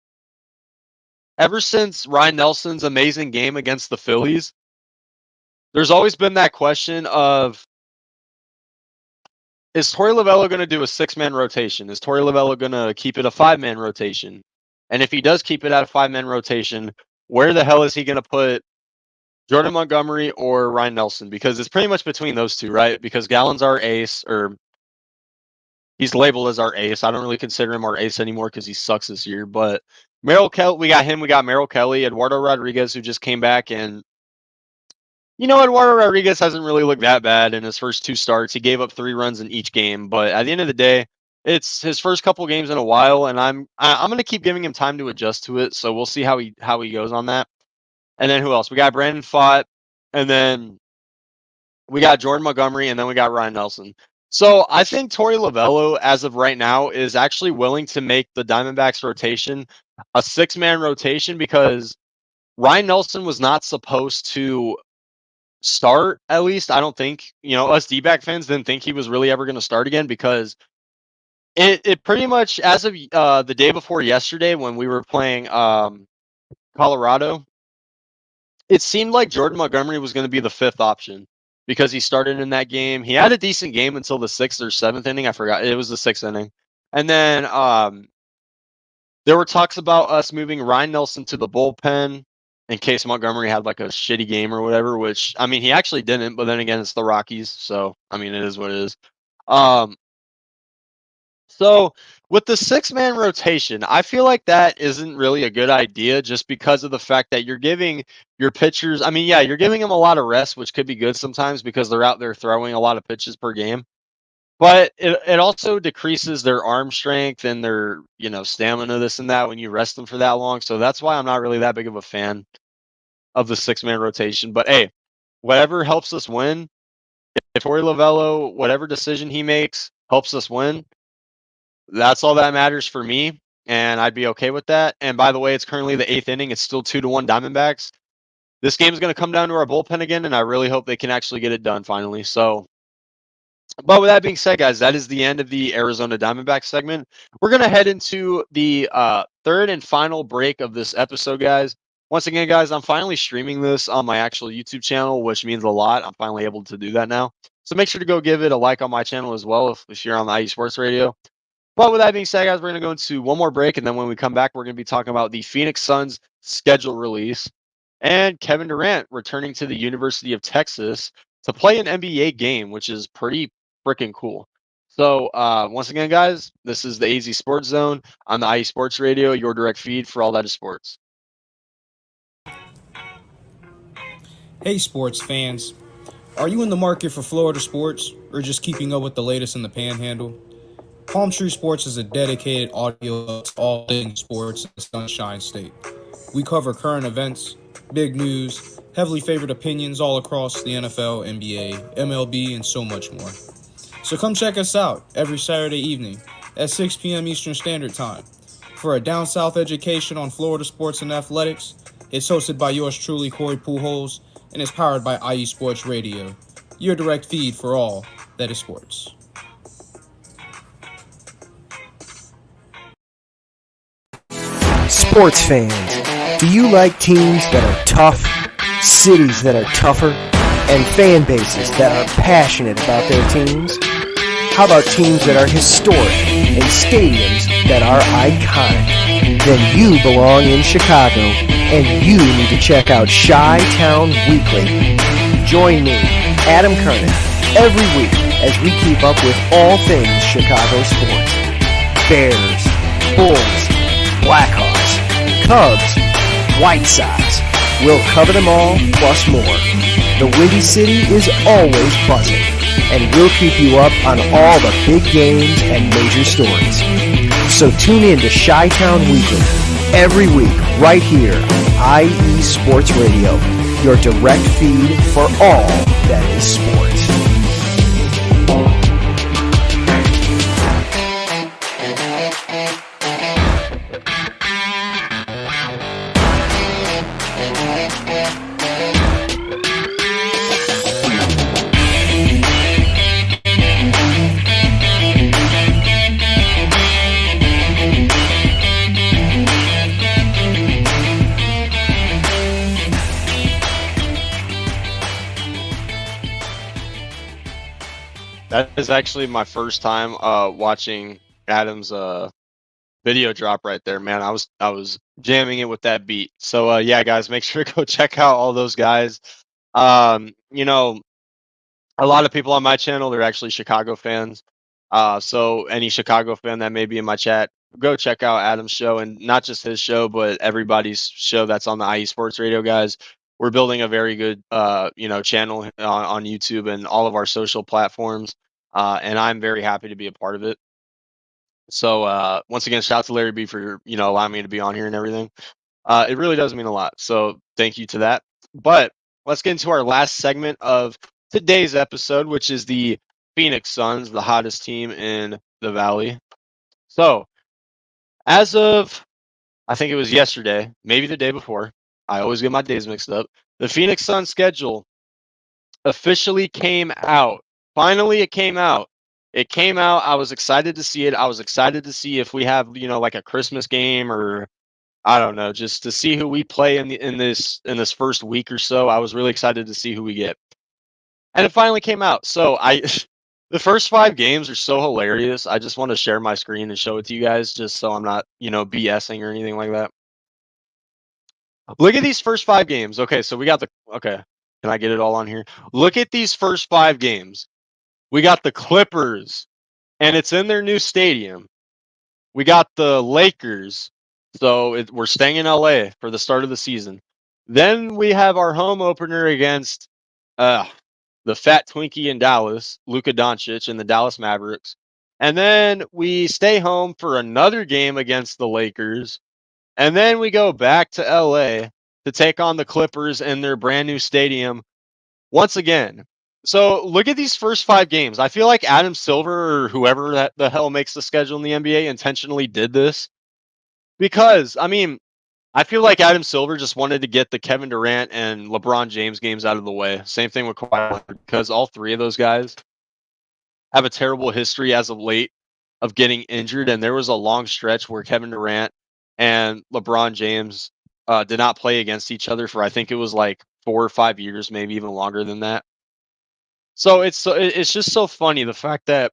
ever since Ryan Nelson's amazing game against the Phillies, there's always been that question of, is Torey Lovullo going to do a 6-man rotation? Is Torey Lovullo going to keep it a 5-man rotation? And if he does keep it at a 5-man rotation, where the hell is he going to put Jordan Montgomery or Ryan Nelson? Because it's pretty much between those two, right? Because Gallen's our ace, or he's labeled as our ace. I don't really consider him our ace anymore because he sucks this year. But Merrill Kelly, we got him. We got Merrill Kelly, Eduardo Rodriguez, who just came back, and Eduardo Rodriguez hasn't really looked that bad in his first 2 starts. He gave up 3 runs in each game, but at the end of the day, it's his first couple games in a while, and I'm going to keep giving him time to adjust to it. So we'll see how he goes on that. And then who else? We got Brandon Pfaadt, and then we got Jordan Montgomery, and then we got Ryan Nelson. So I think Torey Lovullo, as of right now, is actually willing to make the Diamondbacks rotation a 6-man rotation, because Ryan Nelson was not supposed to start. At least I don't think, us D-back fans didn't think he was really ever going to start again, because it pretty much, as of the day before yesterday when we were playing Colorado, it seemed like Jordan Montgomery was going to be the 5th option, because he started in that game. He had a decent game until the 6th or 7th inning. I forgot. It was the 6th inning. And then there were talks about us moving Ryan Nelson to the bullpen in case Montgomery had like a shitty game or whatever, which, I mean, he actually didn't, but then again, it's the Rockies. So, I mean, it is what it is. So with the 6-man rotation, I feel like that isn't really a good idea, just because of the fact that you're giving your pitchers, I mean, yeah, you're giving them a lot of rest, which could be good sometimes because they're out there throwing a lot of pitches per game. But it also decreases their arm strength and their, stamina, this and that, when you rest them for that long. So that's why I'm not really that big of a fan of the 6-man rotation. But hey, whatever helps us win, if Torey Lovullo, whatever decision he makes helps us win, that's all that matters for me, and I'd be okay with that. And by the way, it's currently the 8th inning. It's still 2-1 Diamondbacks. This game is going to come down to our bullpen again, and I really hope they can actually get it done finally. So, but with that being said, guys, that is the end of the Arizona Diamondbacks segment. We're going to head into the 3rd and final break of this episode, guys. Once again, guys, I'm finally streaming this on my actual YouTube channel, which means a lot. I'm finally able to do that now. So make sure to go give it a like on my channel as well if you're on the IE Sports Radio. But with that being said, guys, we're going to go into one more break, and then when we come back, we're going to be talking about the Phoenix Suns schedule release and Kevin Durant returning to the University of Texas to play an NBA game, which is pretty freaking cool. So once again, guys, this is the AZ Sports Zone on the IE Sports Radio, your direct feed for all that is sports. Hey, sports fans. Are you in the market for Florida sports, or just keeping up with the latest in the Panhandle? Palm Tree Sports is a dedicated audio to all things sports in the Sunshine State. We cover current events, big news, heavily favored opinions all across the NFL, NBA, MLB, and so much more. So come check us out every Saturday evening at 6 p.m. Eastern Standard Time. For a down south education on Florida sports and athletics, it's hosted by yours truly, Corey Pujols, and is powered by IE Sports Radio, your direct feed for all that is sports. Sports fans, do you like teams that are tough, cities that are tougher, and fan bases that are passionate about their teams? How about teams that are historic and stadiums that are iconic? Then you belong in Chicago, and you need to check out Chi-Town Weekly. Join me, Adam Kernan, every week as we keep up with all things Chicago sports. Bears, Bulls, Blackhawks, Cubs, White Sox. We'll cover them all, plus more. The Windy City is always buzzing, and we'll keep you up on all the big games and major stories. So tune in to Chi-Town Weekly every week right here on IE Sports Radio, your direct feed for all that is sports. That is actually my first time watching Adam's video drop right there, man. I was jamming it with that beat. So yeah, guys, make sure to go check out all those guys. You know, a lot of people on my channel, they're actually Chicago fans. So any Chicago fan that may be in my chat, go check out Adam's show, and not just his show, but everybody's show that's on the IE Sports Radio, guys. We're building a very good, channel on YouTube and all of our social platforms, and I'm very happy to be a part of it. So once again, shout out to Larry B for allowing me to be on here and everything. It really does mean a lot. So thank you to that. But let's get into our last segment of today's episode, which is the Phoenix Suns, the hottest team in the Valley. So as of, I think it was yesterday, maybe the day before, I always get my days mixed up. The Phoenix Suns schedule officially came out. Finally, it came out. It came out. I was excited to see it. I was excited to see if we have, like a Christmas game, or I don't know, just to see who we play in this first week or so. I was really excited to see who we get. And it finally came out. So the first 5 games are so hilarious. I just want to share my screen and show it to you guys, just so I'm not, BSing or anything like that. Look at these first 5 games. Okay, so we got okay. Can I get it all on here? Look at these first 5 games. We got the Clippers, and it's in their new stadium. We got the Lakers, so we're staying in LA for the start of the season. Then we have our home opener against the fat Twinkie in Dallas, Luka Doncic and the Dallas Mavericks. And then we stay home for another game against the Lakers. And then we go back to LA to take on the Clippers in their brand new stadium once again. So look at these first 5 games. I feel like Adam Silver or whoever that the hell makes the schedule in the NBA intentionally did this, because I feel like Adam Silver just wanted to get the Kevin Durant and LeBron James games out of the way. Same thing with Kawhi Leonard, because all 3 of those guys have a terrible history as of late of getting injured, and there was a long stretch where Kevin Durant and LeBron James did not play against each other for, I think it was like 4 or 5 years, maybe even longer than that. So it's just so funny, the fact that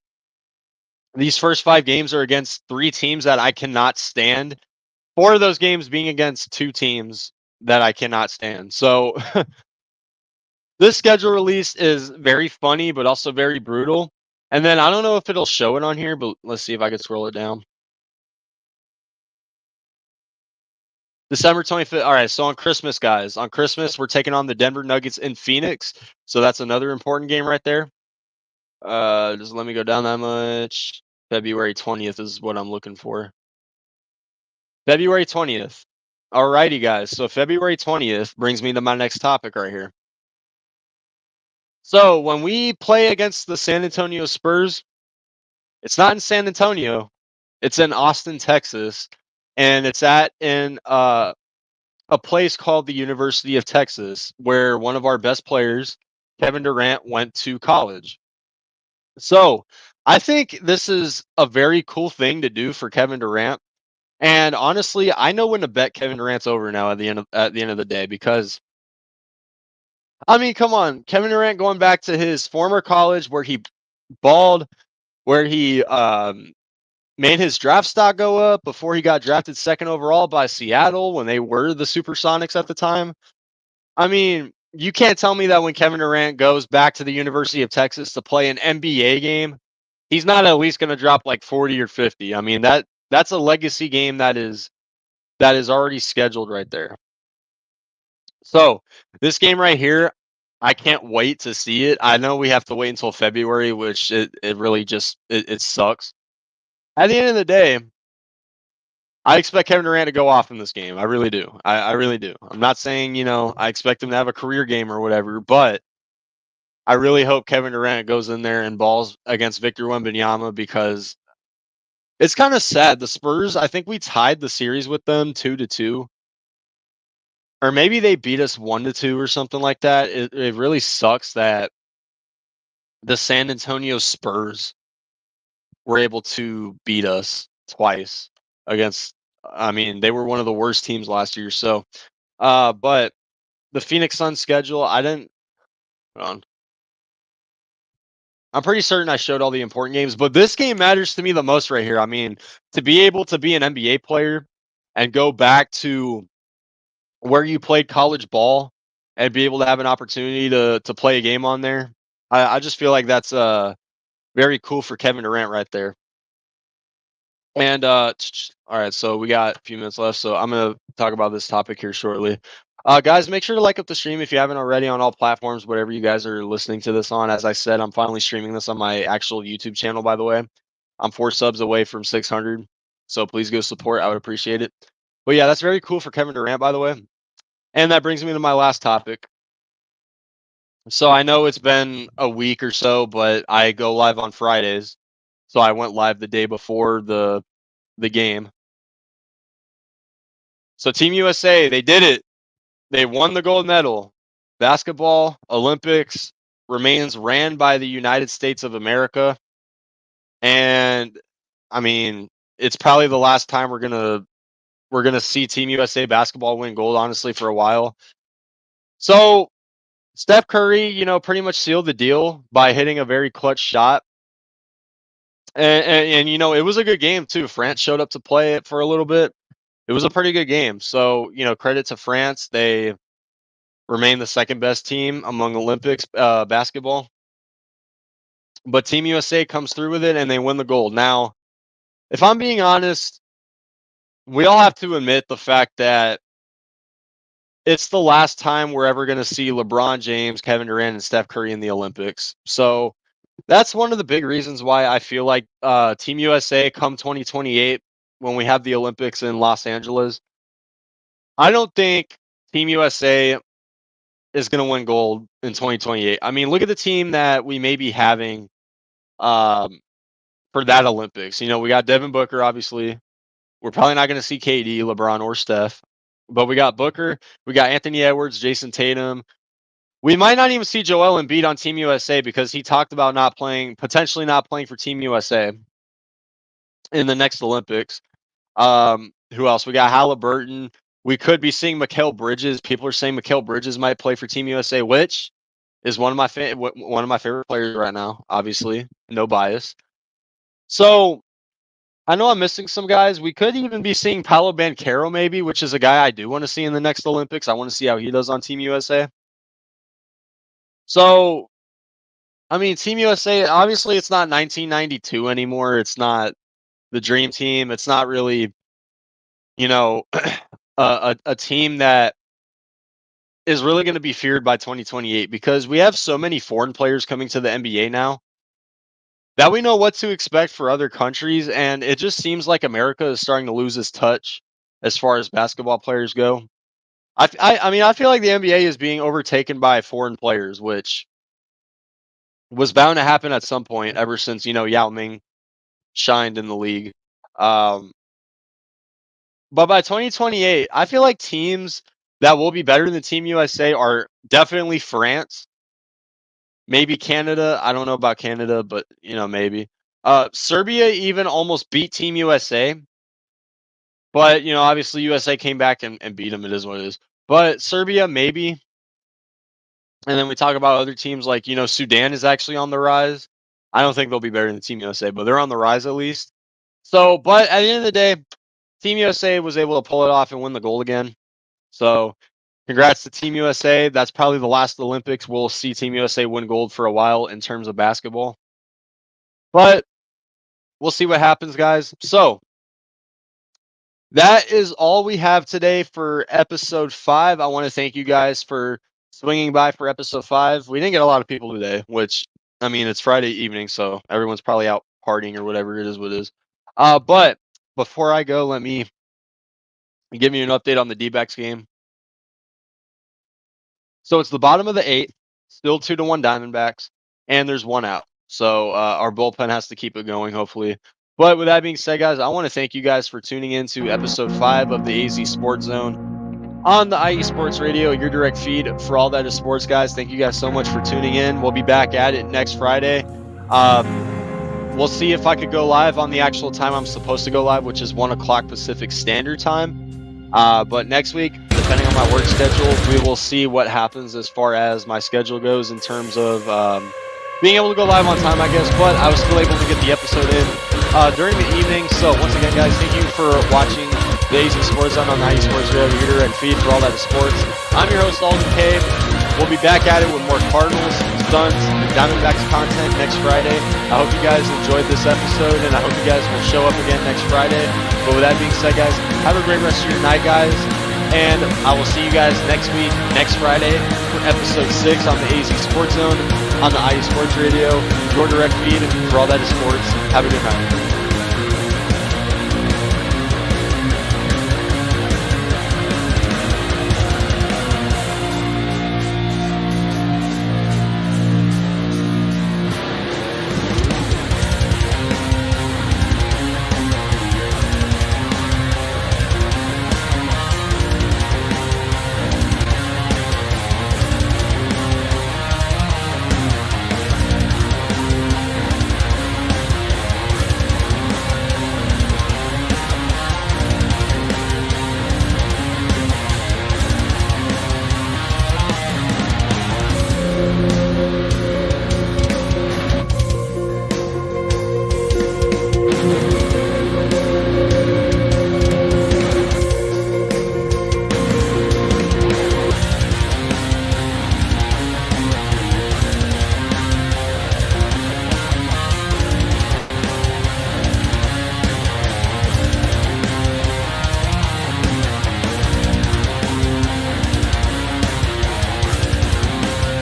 these first 5 games are against 3 teams that I cannot stand. 4 of those games being against 2 teams that I cannot stand. So this schedule release is very funny, but also very brutal. And then I don't know if it'll show it on here, but let's see if I can scroll it down. December 25th. All right, so on Christmas, guys. On Christmas, we're taking on the Denver Nuggets in Phoenix. So that's another important game right there. Just let me go down that much. February 20th is what I'm looking for. February 20th. Alrighty, guys. So February 20th brings me to my next topic right here. So when we play against the San Antonio Spurs, it's not in San Antonio. It's in Austin, Texas. And it's in a place called the University of Texas, where one of our best players, Kevin Durant, went to college. So I think this is a very cool thing to do for Kevin Durant. And honestly, I know when to bet Kevin Durant's over now at the end of the day, because come on, Kevin Durant going back to his former college where he balled, where he made his draft stock go up before he got drafted 2nd overall by Seattle when they were the Supersonics at the time. You can't tell me that when Kevin Durant goes back to the University of Texas to play an NBA game, he's not at least going to drop like 40 or 50. That's a legacy game that is already scheduled right there. So this game right here, I can't wait to see it. I know we have to wait until February, which it really just it sucks. At the end of the day, I expect Kevin Durant to go off in this game. I really do. I really do. I'm not saying, I expect him to have a career game or whatever, but I really hope Kevin Durant goes in there and balls against Victor Wembanyama because it's kind of sad. The Spurs, I think we tied the series with them 2-2. Or maybe they beat us 1-2 or something like that. It really sucks that the San Antonio Spurs were able to beat us twice against. I mean, they were one of the worst teams last year. So, but the Phoenix Suns schedule, I didn't. Hold on. I'm pretty certain I showed all the important games, but this game matters to me the most right here. I mean, to be able to be an NBA player and go back to where you played college ball and be able to have an opportunity to play a game on there, I just feel like that's very cool for Kevin Durant right there. And all right, so we got a few minutes left, so I'm gonna talk about this topic here shortly. Guys, make sure to like up the stream if you haven't already on all platforms, whatever you guys are listening to this on. As I said, I'm finally streaming this on my actual YouTube channel, by the way. I'm 4 subs away from 600, so please go support. I would appreciate it. But yeah, that's very cool for Kevin Durant, by the way. And that brings me to my last topic. So I know it's been a week or so, but I go live on Fridays. So I went live the day before the game. So Team USA, they did it. They won the gold medal. Basketball, Olympics remains ran by the United States of America. And I mean, it's probably the last time we're gonna see Team USA basketball win gold, honestly, for a while. So Steph Curry, pretty much sealed the deal by hitting a very clutch shot. And it was a good game too. France showed up to play it for a little bit. It was a pretty good game. So, credit to France. They remain the second best team among Olympics basketball. But Team USA comes through with it and they win the gold. Now, if I'm being honest, we all have to admit the fact that it's the last time we're ever going to see LeBron James, Kevin Durant, and Steph Curry in the Olympics. So that's one of the big reasons why I feel like Team USA come 2028 when we have the Olympics in Los Angeles. I don't think Team USA is going to win gold in 2028. I mean, look at the team that we may be having um, for that Olympics. We got Devin Booker, obviously. We're probably not going to see KD, LeBron, or Steph, but we got Booker, we got Anthony Edwards, Jason Tatum. We might not even see Joel Embiid on Team USA because he talked about potentially not playing for Team USA in the next Olympics. Who else? We got Halliburton. We could be seeing Mikal Bridges. People are saying Mikal Bridges might play for Team USA, which is one of my favorite players right now. Obviously, no bias. So I know I'm missing some guys. We could even be seeing Paolo Banchero, maybe, which is a guy I do want to see in the next Olympics. I want to see how he does on Team USA. So, I mean, Team USA, obviously, it's not 1992 anymore. It's not the dream team. It's not really, a team that is really going to be feared by 2028 because we have so many foreign players coming to the NBA now that we know what to expect for other countries. And it just seems like America is starting to lose its touch as far as basketball players go. I mean, I feel like the NBA is being overtaken by foreign players, which was bound to happen at some point ever since, Yao Ming shined in the league. Um, but by 2028, I feel like teams that will be better than Team USA are definitely France, maybe Canada. I don't know about Canada, but, maybe. Serbia even almost beat Team USA. But, obviously USA came back and beat them. It is what it is. But Serbia, maybe. And then we talk about other teams like, Sudan is actually on the rise. I don't think they'll be better than Team USA, but they're on the rise at least. So, but at the end of the day, Team USA was able to pull it off and win the gold again. So, congrats to Team USA. That's probably the last Olympics we'll see Team USA win gold for a while in terms of basketball. But we'll see what happens, guys. So, that is all we have today for episode 5. I want to thank you guys for swinging by for episode 5. We didn't get a lot of people today, which, I mean, it's Friday evening, so everyone's probably out partying or whatever it is what it is. But before I go, let me and give you an update on the D-backs game. So it's the bottom of the 8th, still 2-1 Diamondbacks, and there's one out. So our bullpen has to keep it going, hopefully. But with that being said, guys, I want to thank you guys for tuning in to episode 5 of the AZ Sports Zone on the IE Sports Radio, your direct feed for all that is sports, guys. Thank you guys so much for tuning in. We'll be back at it next Friday. We'll see if I could go live on the actual time I'm supposed to go live, which is 1 o'clock Pacific Standard Time. But next week, depending on my work schedule, we will see what happens as far as my schedule goes in terms of being able to go live on time, I guess. But I was still able to get the episode in during the evening. So once again, guys, thank you for watching the AZ Sports Zone on the IE Sports Radio, your direct feed for all that is sports. I'm your host, Alden K. We'll be back at it with more Cardinals, Suns, and Diamondbacks content next Friday. I hope you guys enjoyed this episode, and I hope you guys will show up again next Friday. But with that being said, guys, have a great rest of your night, guys. And I will see you guys next week, next Friday, for episode 6 on the AZ Sports Zone on the IE Sports Radio, your direct feed for all that is sports. Have a good night.